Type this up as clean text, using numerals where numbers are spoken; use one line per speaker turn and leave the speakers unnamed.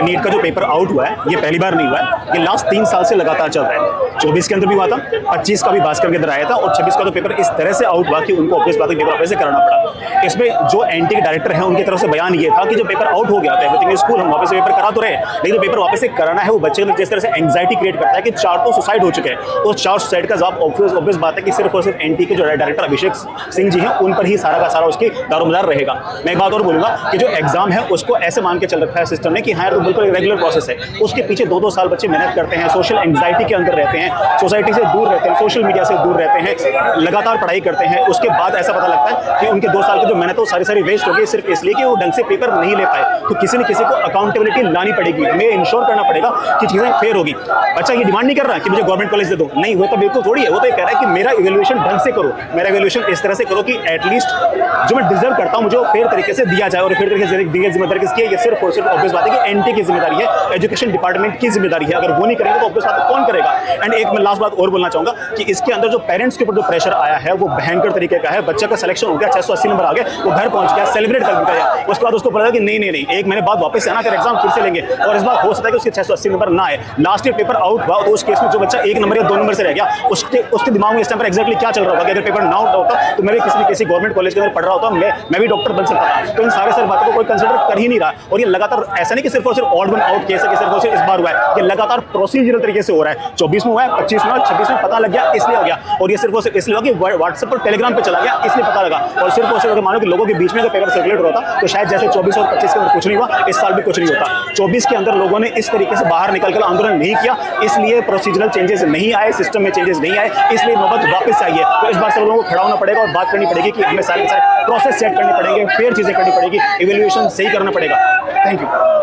NEET का जो paper out हुआ है ये पहली बार नहीं हुआ है, ये लास्ट 3 साल से लगातार चल रहा है। 24 के अंदर भी हुआ था, 25 का भी भास्कर के अंदर आया था और 26 का तो पेपर इस तरह से आउट हुआ कि उनको ऑब्वियस बात है पेपर वापस से कराना पड़ा। इसमें जो एनटी के डायरेक्टर हैं उनकी तरफ से बयान ये था कि जो पेपर आउट हो गया था एवरीथिंग इज कूल, हम वापस से पेपर करा तो रहे, लेकिन जो पेपर वापस से कराना है वो बच्चे को जिस तरह से एंग्जाइटी क्रिएट करता है कि 4 तो सुसाइड हो चुके हैं, उस 4 सुसाइड का जवाब ऑब्वियस बात है कि सिर्फ और सिर्फ एनटी के जो डायरेक्टर अभिषेक सिंह जी हैं उन पर ही सारा का सारा उसकी दारोमदार रहेगा। मैं एक बात और बोलूंगा कि जो एग्जाम है उसको ऐसे मान के चल रखा है सिस्टम ने कि हाँ तो बिल्कुल रेगुलर प्रोसेस है, उसके पीछे 2-2 साल बच्चे मेहनत करते हैं, सोशल एंग्जाइटी के अंदर रहते हैं, सोसाइटी से दूर रहते हैं, सोशल मीडिया से दूर रहते हैं, लगातार पढ़ाई करते हैं, उसके बाद ऐसा पता लगता है कि उनके 2 साल की जो मेहनत है वो सारी वेस्ट हो गई सिर्फ इसलिए कि वो ढंग से पेपर नहीं ले पाए। तो किसी न किसी को अकाउंटेबिलिटी लानी पड़ेगी, हमें इंश्योर करना पड़ेगा कि चीजें फेयर होगी। बच्चा ये डिमांड नहीं कर रहा है कि मुझे गवर्नमेंट कॉलेज दे दो, नहीं वो तो बिल्कुल थोड़ी है, वो तो ये कह रहा है कि मेरा इवैल्यूएशन ढंग से करो, मेरा इवैल्यूएशन इस तरह से करो कि एटलीस्ट जो मैं डिजर्व करता हूं मुझे वो फेयर तरीके से दिया जाए। और फेयर तरीके से दी जिम्मेदारी किसकी है? ये सिर्फ और सिर्फ ऑब्वियस बात है कि एनटी की जिम्मेदारी है, एजुकेशन डिपार्टमेंट की जिम्मेदारी है। अगर वो नहीं करेंगे तो ऑब्वियस बात है कौन करेगा? एंड एक मैं लास्ट बात और बोलना चाहूंगा कि इसके अंदर जो पेरेंट्स के ऊपर जो प्रेशर आया है वो भयंकर तरीके का है। बच्चे का सिलेक्शन हो गया, 680 नंबर आ गए, वो घर पहुंच गया, सेलिब्रेट कर गया, उसके बाद उसको पता कि नहीं एक महीने बाद वापस से आना फिर एग्जाम फिर से लेंगे और इस बार हो सकता है कि उसके 680 नंबर ना आए। लास्ट ईयर पेपर आउट हुआ तो उस केस में जो बच्चा 1 नंबर या 2 नंबर से रह गया उसके दिमाग में इस टाइम पर एक्जैक्टली क्या चल रहा होगा कि अगर पेपर ना आउट होता तो मैं भी किसी गवर्नमेंट कॉलेज के अंदर पढ़ रहा होता, मैं भी डॉक्टर बन सकता था। तो इन सारे बातों को कोई कंसिडर कर ही नहीं रहा और ये लगातार ऐसा नहीं कि सिर्फ और सिर्फ ऑड वन आउट केस है कि सिर्फ और सिर्फ इस बार हुआ है, ये लगातार प्रोसीजरल तरीके से हो रहा है। 24 में हुआ है, 25 में, 26 में पता लग गया इसलिए हो गया और ये सिर्फ और सिर्फ इसलिए हुआ कि व्हाट्सएप और टेलीग्राम पे चला गया इसलिए पता लगा। और सिर्फ और सिर्फ अगर मानो कि लोगों के बीच में अगर पेपर सर्कुलेट होता तो शायद जैसे 24 और 25 के अंदर कुछ नहीं हुआ, इस साल भी कुछ नहीं होता। 24 के अंदर लोगों ने इस तरीके से बाहर निकलकर आंदोलन नहीं किया, इसलिए प्रोसीजरल चेंजेस नहीं आए, सिस्टम में चेंजेस नहीं आए, इसलिए नौबत वापस आई है। तो इस बार सब लोगों को खड़ा होना पड़ेगा और बात करनी पड़ेगी कि हमें सारे प्रोसेस सेट करने पड़ेंगे, फेयर चीजें करनी पड़ेगी, इवैल्यूएशन सही करना पड़ेगा। Thank you.